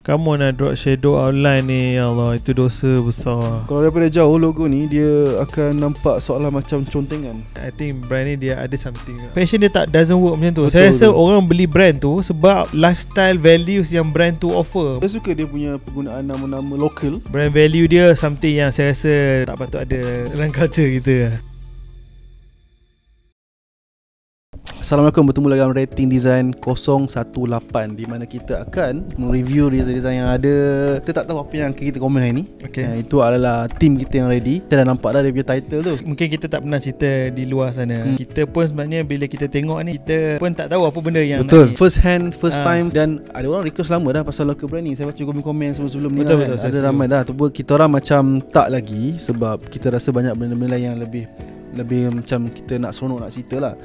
Come on lah, drop shadow outline ni. Ya Allah, itu dosa besar. Kalau daripada jauh logo ni, dia akan nampak seolah macam contengan. I think brand ni dia ada something. Fashion dia tak doesn't work macam tu. Betul, Saya rasa betul. orang beli brand tu sebab lifestyle values yang brand tu offer. Saya suka dia punya penggunaan nama-nama lokal. Brand value dia something yang saya rasa tak patut ada dalam culture kita. Assalamualaikum, bertemu lagi dalam Rating Design 018, di mana kita akan mereview design yang ada. Kita tak tahu apa yang kita komen hari ni. Okay. Itu adalah team kita yang ready. Kita dah nampak dah dia punya title tu. Mungkin kita tak pernah cerita di luar sana. Kita pun sebenarnya bila kita tengok ni, kita pun tak tahu apa benda yang Betul, ni. first hand, first time. Dan ada orang request lama dah pasal local brand ni. Saya baca komen-komen sebelum-sebelum ni. Betul, lah, betul, kan. Ada saya ramai dah. Tapi kita orang macam tak lagi, sebab kita rasa banyak benda-benda yang lebih macam kita nak seronok nak cerita lah.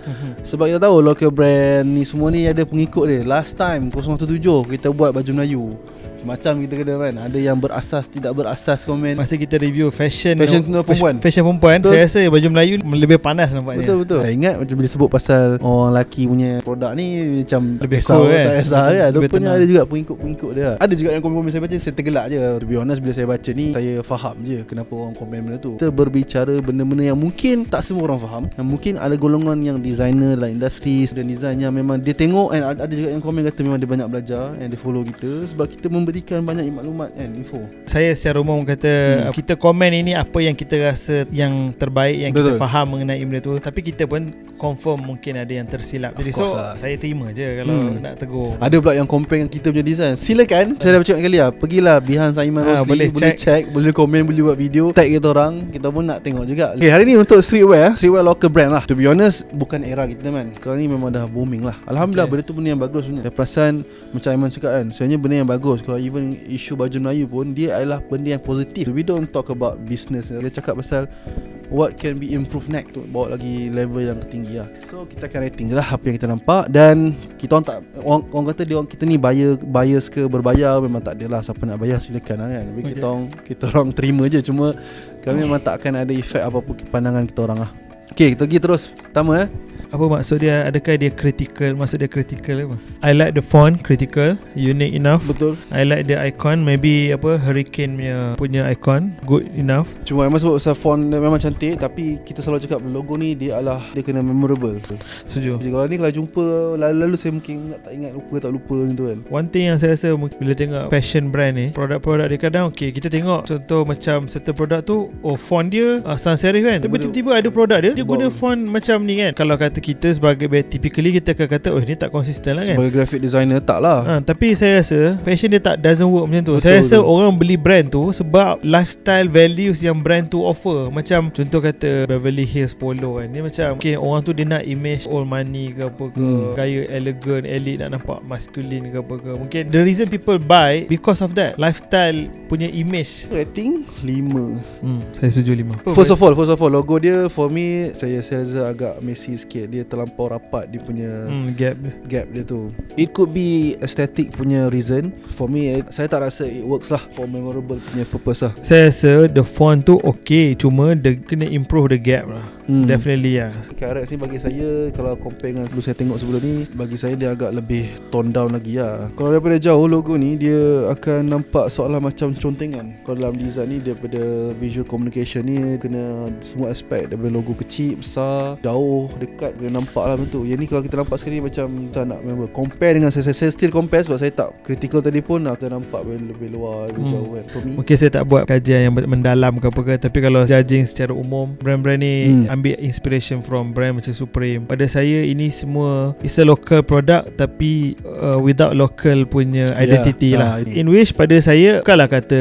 Sebab kita tahu local brand ni semua ni ada pengikut dia. Last time 017 kita buat baju Melayu, macam kita kena kan, ada yang berasas, tidak berasas komen. Masa kita review fashion perempuan, betul. Saya rasa baju Melayu lebih panas nampaknya. Betul. Saya ingat macam bila sebut pasal orang lelaki punya produk ni macam lebih cool kan? Tak kisah kan. Lebih Rupanya tenang. ada juga pengikut dia. Ada juga yang komen-komen saya baca, saya tergelak je. To be honest, bila saya baca ni, saya faham je kenapa orang komen benda tu. Kita berbicara benda-benda yang mungkin tak semua orang faham, yang mungkin ada golongan yang designer dalam industri dan design yang memang dia tengok, and ada juga yang komen kata memang dia banyak belajar and dia follow kita sebab kita memberikan banyak maklumat and info. Saya secara umum kata kita komen ini apa yang kita rasa yang terbaik, yang Betul. kita faham mengenai benda tu. Tapi kita pun confirm mungkin ada yang tersilap. Jadi so saya terima je kalau nak tegur. Ada pula yang compare dengan kita punya design. Silakan. Saya dah cakap kali lah, pergilah Behind Saiman Rosli, boleh check, boleh komen, boleh buat video, tag kita orang. Kita pun nak tengok juga. Okay, hari ni untuk streetwear local brand lah. To be honest, bukan era kita man. Sekarang ni memang dah booming lah. Alhamdulillah, benda tu benda yang bagus sebenarnya. Saya perasan macam Aiman cakap kan, sebenarnya benda yang bagus. Kalau even isu baju Melayu pun, dia adalah benda yang positif. We don't talk about business. Kita cakap pasal what can be improved next tu, bawa lagi level yang tinggi lah. So kita akan rating je lah apa yang kita nampak. Dan kita orang tak, orang kata dia orang, kita ni bias ke berbayar, memang tak adalah. Siapa nak bayar silakan lah kan. Tapi kita orang terima je. Cuma kami memang tak akan ada efek apa-apa pandangan kita orang lah. Okay, kita pergi terus. Pertama Apa maksud dia? Adakah dia critical? Maksud dia critical apa? I like the font, critical, unique enough. betul. I like the icon, maybe apa Hurricane punya icon, good enough. Cuma memang sebab pasal font dia memang cantik, tapi kita selalu cakap logo ni dia kena memorable. Setuju. Jadi kalau ni kalau jumpa lalu-lalu, saya mungkin tak ingat, tak lupa gitu kan. One thing yang saya rasa bila tengok fashion brand ni, produk-produk dia kadang kita tengok contoh macam certain produk tu, font dia sans serif kan. Tapi tiba-tiba ada produk dia guna font macam ni kan. Kalau kata kita sebagai typically kita akan kata ini tak konsisten lah kan. Sebagai graphic designer tak lah. Tapi saya rasa fashion dia tak doesn't work macam tu. Betul, saya rasa betul. orang beli brand tu sebab lifestyle values yang brand tu offer. Macam contoh kata Beverly Hills Polo kan, dia macam mungkin orang tu dia nak image old money ke apa ke, gaya elegan, elite, nak nampak masculine ke apa ke. Mungkin the reason people buy because of that lifestyle punya image. Rating 5. Saya setuju 5. First of all logo dia for me, saya rasa agak messy sikit. Dia terlampau rapat, dia punya gap dia tu. It could be aesthetic punya reason. For me, saya tak rasa it works lah for memorable punya purpose lah. Saya rasa the font tu okay, cuma dia kena improve the gap lah. Definitely lah. Karat ni bagi saya, kalau compare dengan dulu saya tengok sebelum ni, bagi saya dia agak lebih tone down lagi lah. Kalau daripada jauh logo ni, dia akan nampak seolah macam contengan. Kalau dalam design ni, daripada visual communication ni kena semua aspek, daripada logo kecil, besar, jauh, dekat, kena nampak lah betul. Yang ni kalau kita nampak sekali macam saya nak compare dengan saya still compare sebab saya tak critical tadi pun, nak nampak lebih luar, lebih jauh kan. Mungkin saya tak buat kajian yang mendalam ke apa ke, tapi kalau judging secara umum, brand-brand ni ambil inspiration from brand macam Supreme. Pada saya ini semua is a local product, tapi without local punya identity lah. In which pada saya bukanlah kata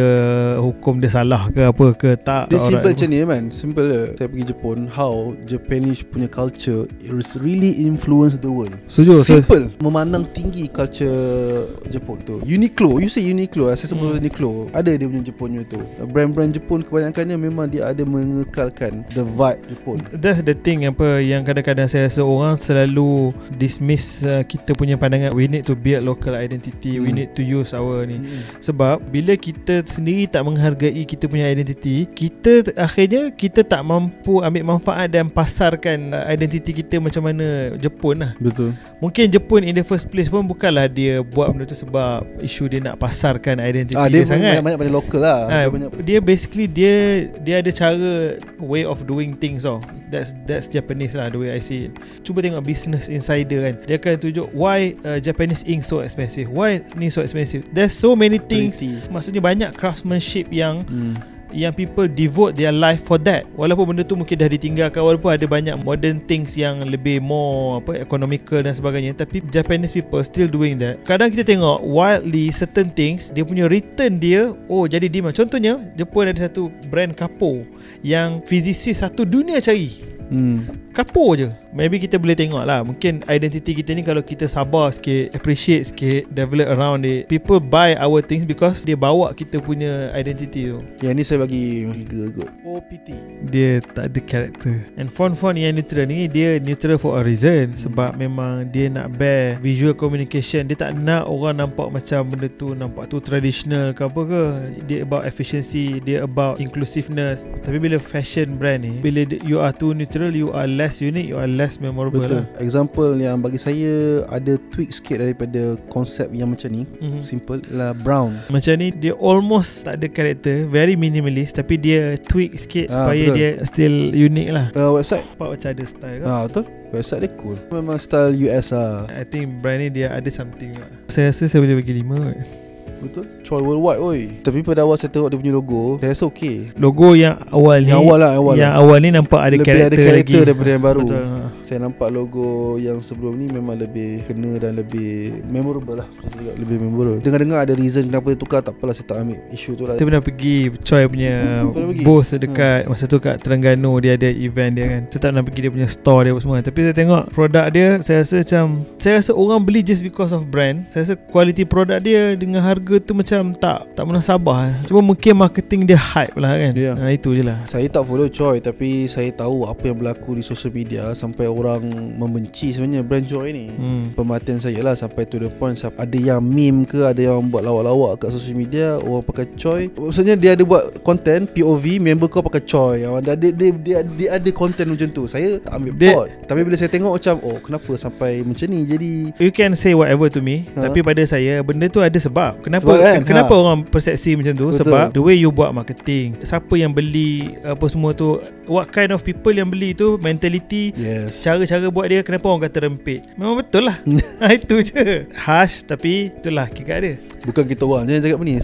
hukum dia salah ke apa ke, tak. Dia simple macam ni man. Simple je. Saya pergi Jepun, how Japanese punya culture is really influence the world. Simple. Memandang tinggi culture Jepun tu. Uniqlo, you say Uniqlo, saya sebut Uniqlo, ada dia punya Jepun tu. Brand-brand Jepun kebanyakannya memang dia ada mengekalkan the vibe Jepun. That's the thing apa yang kadang-kadang saya rasa orang selalu dismiss kita punya pandangan. We need to build local identity, we need to use our ni. Sebab bila kita sendiri tak menghargai kita punya identity, kita akhirnya kita tak mampu ambil manfaat dan pasarkan identiti kita macam mana Jepun lah. Betul. Mungkin Jepun in the first place pun bukanlah dia buat benda tu sebab isu dia nak pasarkan identiti dia sangat. Banyak pada lokal lah. Dia basically dia ada cara, way of doing things tau. That's Japanese lah, the way I see it. Cuba tengok Business Insider kan, dia akan tunjuk why Japanese ink so expensive, why ni so expensive. There's so many things. Maksudnya banyak craftsmanship yang people devote their life for that. Walaupun benda tu mungkin dah ditinggalkan, walaupun ada banyak modern things yang lebih more economical dan sebagainya, tapi Japanese people still doing that. Kadang kita tengok wildly certain things, dia punya return dia jadi demand. Contohnya Jepun ada satu brand kapo yang fizisis satu dunia cari. Kapo je. Maybe kita boleh tengok lah, mungkin identiti kita ni kalau kita sabar sikit, appreciate sikit, develop around it, people buy our things because dia bawa kita punya identiti tu. Yang ni saya bagi 3 kot. OPT. Dia tak ada karakter. And font yang neutral ni, dia neutral for a reason. Sebab memang dia nak bear visual communication. Dia tak nak orang nampak macam benda tu nampak tu traditional ke apa ke. Dia about efficiency, dia about inclusiveness. Tapi bila fashion brand ni, bila you are too neutral, you are less unique, you are less memorable. Betul. Lah. Example yang bagi saya ada tweak sikit daripada konsep yang macam ni, simple lah, brown. Macam ni dia almost tak ada karakter, very minimalist, tapi dia tweak sikit supaya betul. dia still unique lah. Website Nampak macam ada style kan? betul. Website dia cool. Memang style US lah. I think brand ni dia ada something lah. Saya rasa saya boleh bagi 5. Betul. Choi worldwide oi. Tapi pada awal saya tengok dia punya logo, saya rasa okey. Logo yang awal ni, Yang awal ni nampak ada lebih karakter, ada karakter lagi daripada yang baru. Betul. Saya nampak logo yang sebelum ni memang lebih kena dan lebih memorable lah. Lebih memorable. Dengar-dengar ada reason kenapa dia tukar, tak apalah, saya tak ambil isu tu lah. Kita pernah pergi Choi punya booth dekat masa tu kat Terengganu, dia ada event dia kan. Saya tak pernah pergi dia punya store dia semua, tapi saya tengok produk dia, saya rasa macam, saya rasa orang beli just because of brand. Saya rasa quality produk dia dengan harga tu macam tak munasabah. Cuma mungkin marketing dia hype lah kan. Itu je lah. Saya tak follow Choi, tapi saya tahu apa yang berlaku di social media sampai orang membenci sebenarnya brand Choi ni. Pemerhatian saya lah sampai to the point ada yang meme ke, ada yang buat lawak-lawak kat social media, orang pakai Choi. Maksudnya dia ada buat konten POV, member kau pakai Choi. Dia ada konten macam tu. Saya tak ambil pot. Tapi bila saya tengok macam, kenapa sampai macam ni. Jadi you can say whatever to me, tapi pada saya benda tu ada sebab. Kenapa orang persepsi macam tu? Betul. Sebab the way you buat marketing, siapa yang beli apa semua tu, what kind of people yang beli tu, mentality, cara-cara buat dia, kenapa orang kata rempit. Memang betul lah. Itu je. Harsh, tapi itulah hakikat dia. Bukan kita orang je yang cakap ni.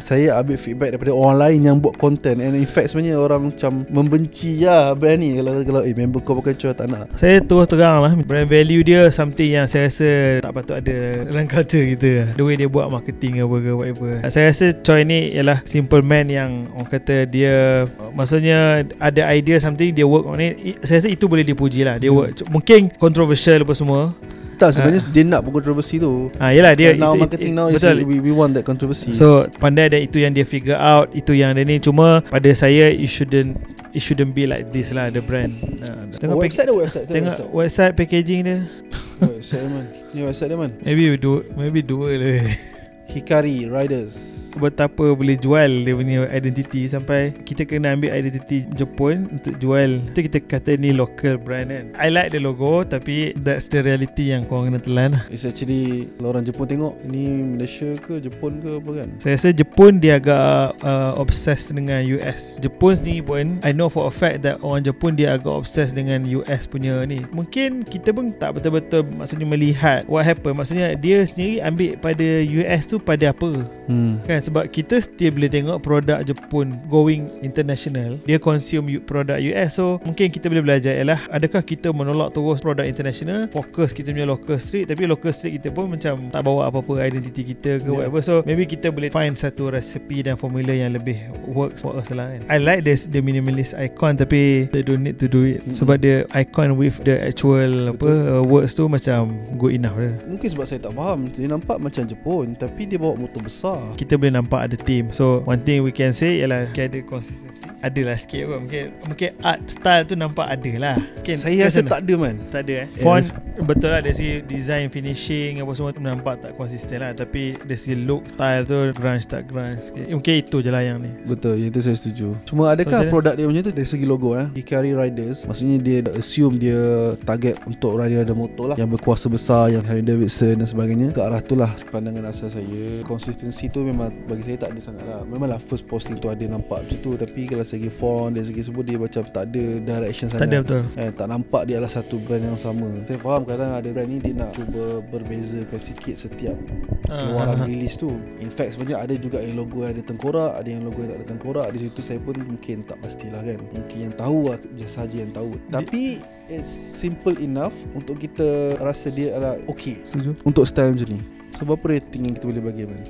Saya ambil feedback daripada orang lain yang buat content. And in fact sebenarnya orang macam membenci brand ni. Kalau member kau pakai Choi, tak nak. Saya terus terang lah, brand value dia something yang saya rasa tak patut ada dalam culture kita. The way dia buat marketing apa ke whatever. Saya rasa Choi ni ialah simple man yang orang kata dia, maksudnya ada idea something, dia work on it. Saya rasa itu boleh dipuji lah. Dia work, mungkin controversial apa semua. Tak, sebenarnya dia nak pun kontroversi tu. Yelah dia now marketing now is we want that controversy. So pandai dan itu yang dia figure out, itu yang dia ni. Cuma pada saya it shouldn't be like this lah, the brand. Tengok website tengok website packaging dia. Website man. Ni website dia man. Maybe dua lah. Hikari Riders. Betapa boleh jual dia punya identity, sampai kita kena ambil identity Jepun untuk jual. Itu kita kata ni local brand kan. I like the logo, tapi that's the reality yang korang kena telan lah. It's actually, kalau orang Jepun tengok, ni Malaysia ke Jepun ke apa kan. Saya rasa Jepun dia agak obsessed dengan US. Jepun sendiri pun, I know for a fact that orang Jepun dia agak obsessed dengan US punya ni. Mungkin kita pun tak betul-betul maksudnya melihat what happen. Maksudnya dia sendiri ambil pada US tu pada apa kan. Sebab kita still boleh tengok produk Jepun going international, dia consume produk US. So mungkin kita boleh belajar ialah, adakah kita menolak terus produk international, fokus kita punya local street, tapi local street kita pun macam tak bawa apa-apa identiti kita ke whatever. So maybe kita boleh find satu resipi dan formula yang lebih works for us lah kan. I like the minimalist icon, tapi they don't need to do it. Sebab the icon with the actual words tu macam good enough lah. Mungkin sebab saya tak faham, dia nampak macam Jepun tapi dia bawa motor besar. Kita boleh boleh nampak ada team. So one thing we can say ialah ada consistency. Adalah sikit pun. Mungkin art style tu nampak ada lah. Saya rasa tak ada man. Tak ada font betul lah, dari segi design, finishing apa semua tu nampak tak konsisten lah. Tapi dari segi look, style tu grunge tak grunge sikit. Mungkin itu je lah yang ni. Betul, yang tu saya setuju. Cuma adakah produk dia macam tu dari segi logo Hikari Riders, maksudnya dia assume dia target untuk rider motor lah, yang berkuasa besar, yang Harley Davidson dan sebagainya. Ke arah tu lah pandangan asal saya. Konsistensi tu memang bagi saya tak ada sangat lah. Memanglah first posting tu ada nampak macam tu, tapi kalau segi font, dari segi semua dia macam tak ada direction sangat. Tak ada betul. Tak nampak dia adalah satu brand yang sama. Saya faham kadang ada brand ni dia nak cuba berbezakan sikit setiap keluaran release tu. In fact sebenarnya ada juga yang logo yang ada tengkorak, ada yang logo yang tak ada tengkorak. Di situ saya pun mungkin tak pastilah kan. Mungkin yang tahu sahaja yang tahu. Tapi it's simple enough untuk kita rasa dia adalah okay. Setuju. Untuk style macam ni. So berapa rating yang kita boleh bagi man?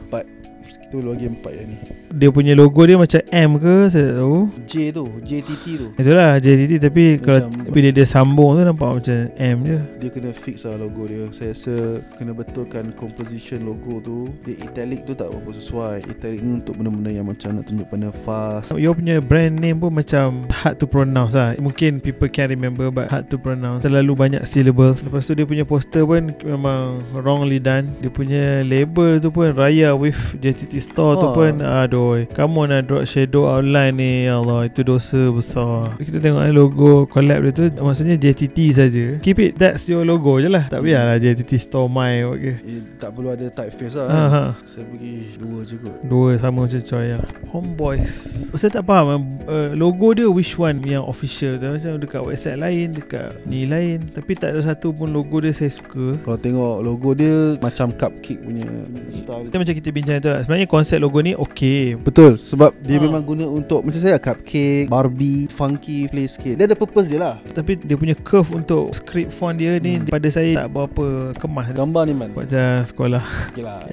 4. Kita boleh bagi 4 yang ni. Dia punya logo dia macam M ke, saya tak tahu. J tu, JTT tu. Itulah JTT, tapi macam, kalau bila dia sambung tu nampak macam M je. Dia kena fix lah logo dia. Saya rasa kena betulkan composition logo tu. Dia italic tu tak berapa sesuai. Italic ni untuk benda-benda yang macam nak tunjuk pada fast. Your punya brand name pun macam hard to pronounce lah. Mungkin people can remember but hard to pronounce. Terlalu banyak syllables. Lepas tu dia punya poster pun memang wrongly done. Dia punya label tu pun Raya with JTT Store tu pun aduh, come on lah, drop shadow outline ni, ya Allah, itu dosa besar. Kita tengok logo collab dia tu maksudnya JTT saja. Keep it, that's your logo je lah. Tak payahlah JTT Store my okay. Tak perlu ada typeface lah Saya pergi 2 je kot. 2 sama macam coy lah. Homeboys, saya tak faham logo dia which one yang official tu. Macam dekat website lain, dekat ni lain, tapi tak ada satu pun logo dia saya suka. Kalau tengok logo dia macam cupcake punya style. Dia macam kita bincang tu lah. Sebenarnya konsep logo ni okay. Betul, sebab dia memang guna untuk macam saya cupcake, Barbie, funky play sikit. Dia ada purpose dia lah. Tapi dia punya curve untuk script font dia ni pada saya tak berapa kemas. Gambar ni man macam sekolah. Okay lah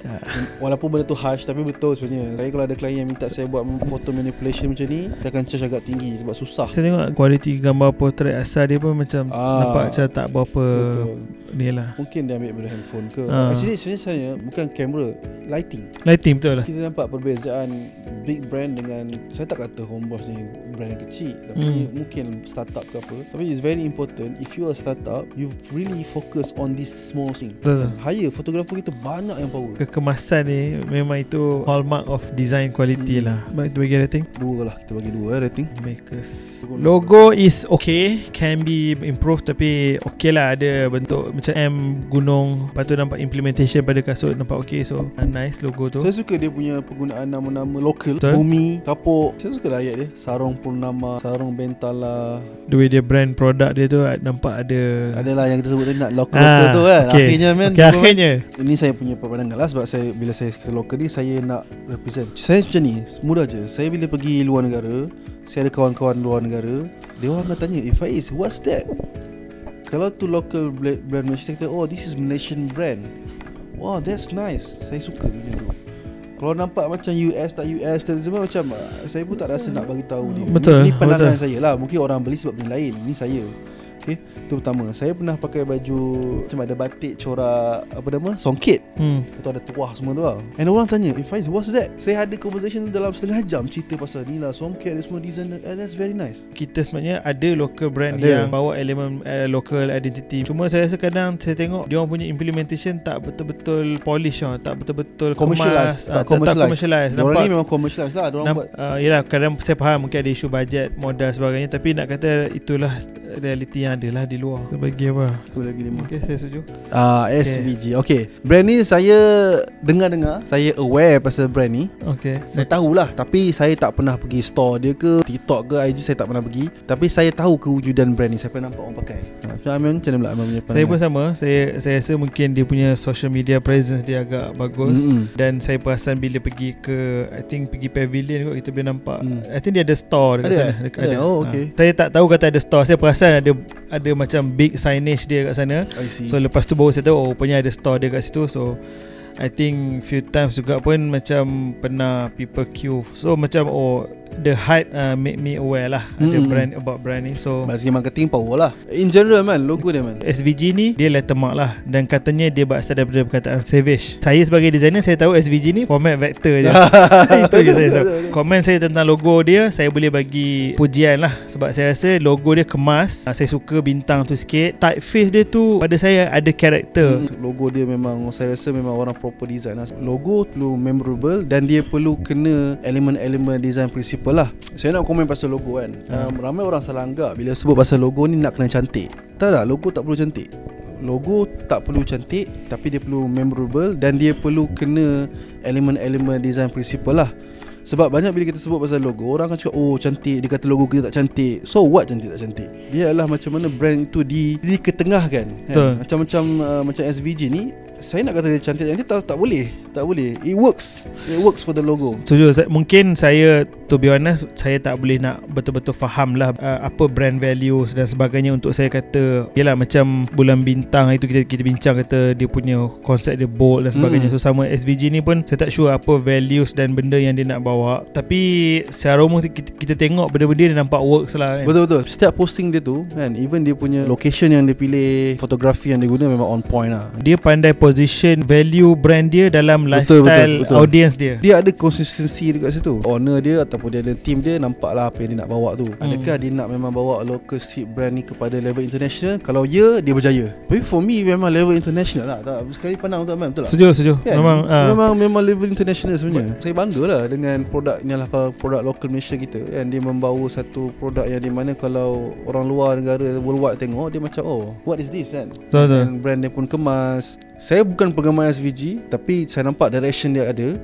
Walaupun benda tu harsh, tapi betul sebenarnya. Saya kalau ada klien yang minta saya buat photo manipulation macam ni, saya akan charge agak tinggi sebab susah. Saya tengok kualiti gambar portrait asal dia pun macam nampak macam tak berapa ni lah. Mungkin dia ambil daripada handphone ke. Actually sebenarnya saya bukan kamera, lighting betul lah. Kita nampak perbezaan big brand dengan, saya tak kata Homeboys ni brand yang kecil, tapi mungkin startup ke apa. Tapi it's very important, if you are a startup, you really focus on this small thing. Hire fotografer kita banyak yang power. Kekemasan ni memang itu hallmark of design quality lah. Kita bagi rating 2 lah. Kita bagi 2 rating. Makers logo is okay, can be improved, tapi okay lah. Ada bentuk macam M gunung, lepas tu nampak implementation pada kasut nampak okay. So nice logo tu. Saya suka dia punya penggunaan nama-nama lokal. Bumi, Kapuk. Saya suka ayat dia. Sarung Purnama, Sarung Bentala. The way dia brand produk dia tu nampak ada. Adalah yang kita sebut tadi nak lokal tu kan. Okay. Akhirnya man. Okay, akhirnya. Ini saya punya pandangan lah, sebab saya bila saya ke lokal ni, saya nak represent. Saya macam ni, mudah je. Saya bila pergi luar negara, saya ada kawan-kawan luar negara, dia orang akan tanya, Faiz, what's that? Kalau tu local brand Malaysia, saya kata, oh this is Malaysian brand. Wow, that's nice. Saya suka macam tu. Kalau nampak macam US tak semua macam, saya pun tak rasa nak bagi tahu dia. Betul. Ini pandangan saya lah. Mungkin orang beli sebab benda lain. Ini saya. Okay, itu pertama. Saya pernah pakai baju macam ada batik corak apa nama? Songket. Itu ada tuah semua tu lah. And orang tanya, Faiz, what's that? Saya ada conversation dalam setengah jam cerita pasal ni lah songket, semua design. That's very nice. Kita sebenarnya ada local brand yang bawa elemen local identity. Cuma saya rasa kadang saya tengok dia orang punya implementation tak betul-betul polish lah, tak betul-betul commercialize. Tak commercialize. Orang ni memang commercialize lah. Yelah, kadang saya faham mungkin ada isu bajet, modal sebagainya, tapi nak kata itulah realiti yang adalah di luar. Kita bagi apa? Kita bagi 5. Okay, saya setuju. SVG. Okay, brand ni saya dengar-dengar, saya aware pasal brand ni. Okay, saya tahulah, tapi saya tak pernah pergi store dia ke, TikTok ke, IG saya tak pernah pergi. Tapi saya tahu kewujudan brand ni. Saya pernah nampak orang pakai. Macam Amin, macam mana pula Amin punya? Saya pun sama. Saya rasa mungkin dia punya social media presence dia agak bagus. Dan saya perasan bila pergi ke, I think pergi pavilion kot, kita boleh nampak. I think dia ada store dekat sana. Ada. Oh, okay. Saya tak tahu kata ada store. Saya perasan ada macam big signage dia kat sana. So lepas tu baru saya tahu, oh rupanya ada store dia kat situ. So I think few times juga pun macam pernah people queue. So macam the hype make me aware lah ada brand about brand ni. So dari segi marketing power lah. In general man, logo dia man, SVG ni dia lettermark lah, dan katanya dia start daripada perkataan savage. Saya sebagai designer, saya tahu SVG ni format vector je. Itu je saya tahu. Komen saya tentang logo dia, saya boleh bagi pujian lah, sebab saya rasa logo dia kemas. Saya suka bintang tu sikit. Typeface dia tu pada saya ada karakter. Logo dia memang saya rasa memang orang proper design lah. Logo perlu memorable dan dia perlu kena elemen-elemen design principle lah. Saya nak komen pasal logo kan. Ramai orang salah anggap bila sebut pasal logo ni nak kena cantik. Tak, logo tak perlu cantik. Logo tak perlu cantik, tapi dia perlu memorable dan dia perlu kena elemen-elemen design principle lah. Sebab banyak bila kita sebut pasal logo, orang akan cakap oh cantik, dia kata logo kita tak cantik. So what cantik tak cantik? Dia adalah macam mana brand itu diketengahkan kan? Macam SVG ni, saya nak kata dia cantik-cantik tak boleh. Tak boleh. It works for the logo. Setuju. Mungkin saya, to be honest, saya tak boleh nak betul-betul faham lah apa brand values dan sebagainya untuk saya kata. Yelah, macam bulan bintang itu kita bincang, kata dia punya konsep dia bold dan sebagainya. So sama SVG ni pun saya tak sure apa values dan benda yang dia nak bawa. Tapi secara umum kita tengok benda-benda dia nampak works lah kan? Betul-betul. Setiap posting dia tu kan, even dia punya location yang dia pilih, fotografi yang dia guna memang on point lah. Dia pandai position value brand dia dalam lifestyle audience dia. Dia ada consistency dekat situ. Owner dia ataupun dia ada team dia, nampaklah apa yang dia nak bawa tu. Adakah dia nak memang bawa local street brand ni kepada level international? Kalau ya, dia berjaya. Tapi for me memang level international lah. Tak sekali pandang tu, betul tak? Setuju kan? Memang level international sebenarnya. Saya bangga lah dengan produk ni, lah produk local Malaysia kita kan. Dia membawa satu produk yang di mana kalau orang luar negara worldwide tengok, dia macam oh, what is this kan? Dan brand dia pun kemas. Saya bukan penggemar SVG, tapi saya nampak direction dia ada.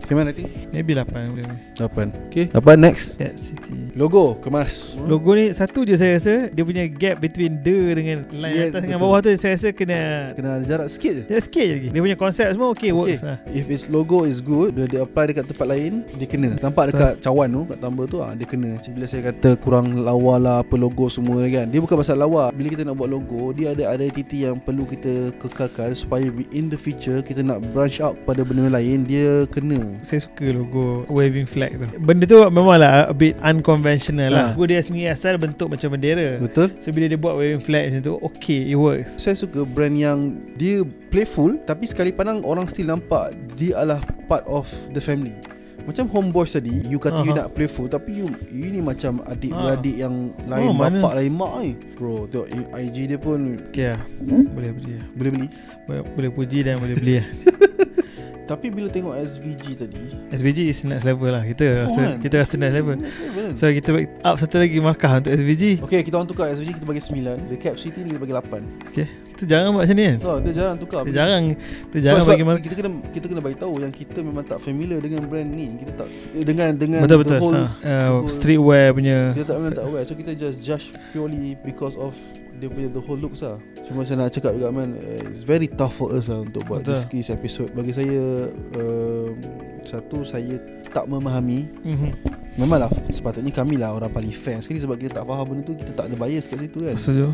Gimana nanti? Maybe 8 boleh. 8. Okay, 8 next. City. Logo kemas. Logo ni satu je saya rasa, dia punya gap between dengan line atas dengan bawah tu, saya rasa kena ada jarak sikit je. Jarak sikit je lagi. Dia punya konsep semua okay, works lah. If its logo is good, bila dia apply dekat tempat lain, dia kena. Nampak dekat cawan tu, kat tambah tu, dia kena. Bila saya kata kurang lawa lah apa logo semua kan, dia bukan pasal lawa. Bila kita nak buat logo, dia ada identity yang perlu kita kekalkan supaya in the future kita nak branch out pada benda lain, dia kena. Saya suka logo waving flag tu. Benda tu memanglah a bit unconventional lah. Logo dia sendiri asal bentuk macam bendera. Betul. So bila dia buat waving flag macam tu, okay, it works. Saya suka brand yang dia playful, tapi sekali pandang orang still nampak dia adalah part of the family. Macam Homeboys tadi, you kata you nak playful, tapi you ni macam adik-beradik yang lain bapak lain mak ni. Bro, tengok IG dia pun okay lah. Boleh beli lah. Boleh puji dan boleh beli lah. Tapi bila tengok SVG tadi, SVG is next level lah. Kita rasa next level. So kita up satu lagi markah untuk SVG. Okay, kita orang tukar SVG, kita bagi 9. The Cap City ni kita bagi 8. Okay, kita jarang buat macam ni kan. Dia jarang tukar. Kita jarang bagi markah. Kita kena bagi tahu yang kita memang tak familiar dengan brand ni. Kita tak dengan betul. the whole streetwear punya. Kita tak aware. So kita just judge purely because of dia punya the whole looks lah. Cuma saya nak cakap juga man, it's very tough for us lah untuk buat this episode. Bagi saya, satu, saya tak memahami. Memanglah sepatutnya kami lah orang paling fair sekali, sebab kita tak faham benda tu, kita tak ada bias kat situ kan. Setuju.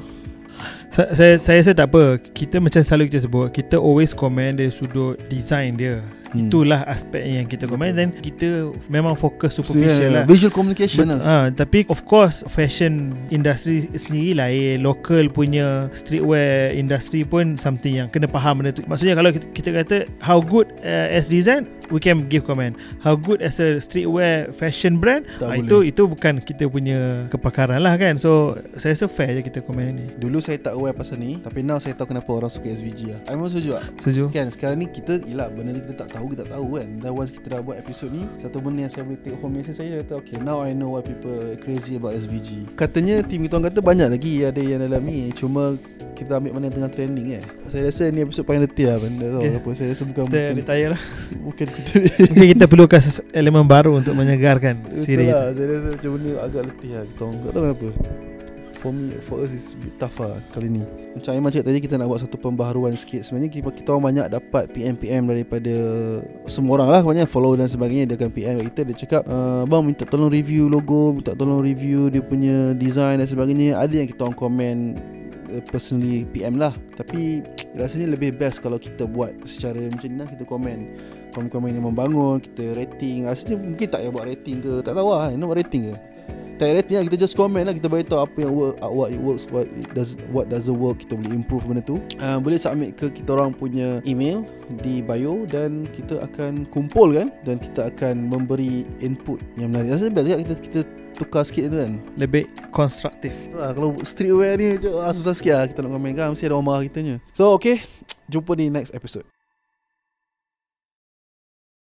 Saya rasa tak apa. Kita macam selalu kita sebut, kita always comment dari sudut design dia. Itulah aspek yang kita komen, dan kita memang fokus superficial lah, visual communication lah. Tapi of course fashion industry sendiri lain, local punya streetwear industry pun something yang kena faham benda tu. Maksudnya kalau kita kata how good as design, we can give comment. How good as a streetwear fashion brand, itu bukan kita punya kepakaran lah kan. So saya rasa fair je kita komen ni. Dulu saya tak aware pasal ni, tapi now saya tahu kenapa orang suka SVG lah. I memang setuju lah. Kan sekarang ni kita, yelah benda ni kita tak tahu kan. Dan once kita dah buat episod ni, satu benda yang saya boleh take home message saya, kata okay, now I know why people crazy about SVG. Katanya tim kita orang kata banyak lagi ada yang dalam ni, cuma kita ambil mana yang tengah trending Saya rasa ni episod paling letih lah benda tu. Apa saya rasa bukan retire lah. Bukan mungkin kita perlukan elemen baru untuk menyegarkan siri lah. Saya rasa macam benda agak letih lah. Kita orang tak tahu kenapa. For us is a bit tough lah kali ni. Macam Aiman cakap tadi, kita nak buat satu pembaharuan sikit. Sebenarnya kita orang banyak dapat PM daripada semua orang lah, banyak follow dan sebagainya. Dia akan PM kita, dia cakap bang minta tolong review logo, minta tolong review dia punya design dan sebagainya. Ada yang kita orang komen personally PM lah. Tapi rasanya lebih best kalau kita buat secara macam ni lah. Kita komen yang membangun, kita rating. Rasanya mungkin tak payah buat rating ke, tak tahu lah, nak buat rating ke, tak rating lah, kita just comment lah. Kita beritahu apa yang work, what it works, what doesn't work. Kita boleh improve benda tu. Boleh submit ke kita orang punya email di bio, dan kita akan kumpulkan dan kita akan memberi input yang menarik. Rasanya best juga kita tukar sikit tu kan, lebih konstruktif. Kalau streetwear ni susah sikit lah kita nak komen kan, mesti ada orang marah kitanya. So okay, jumpa di next episode.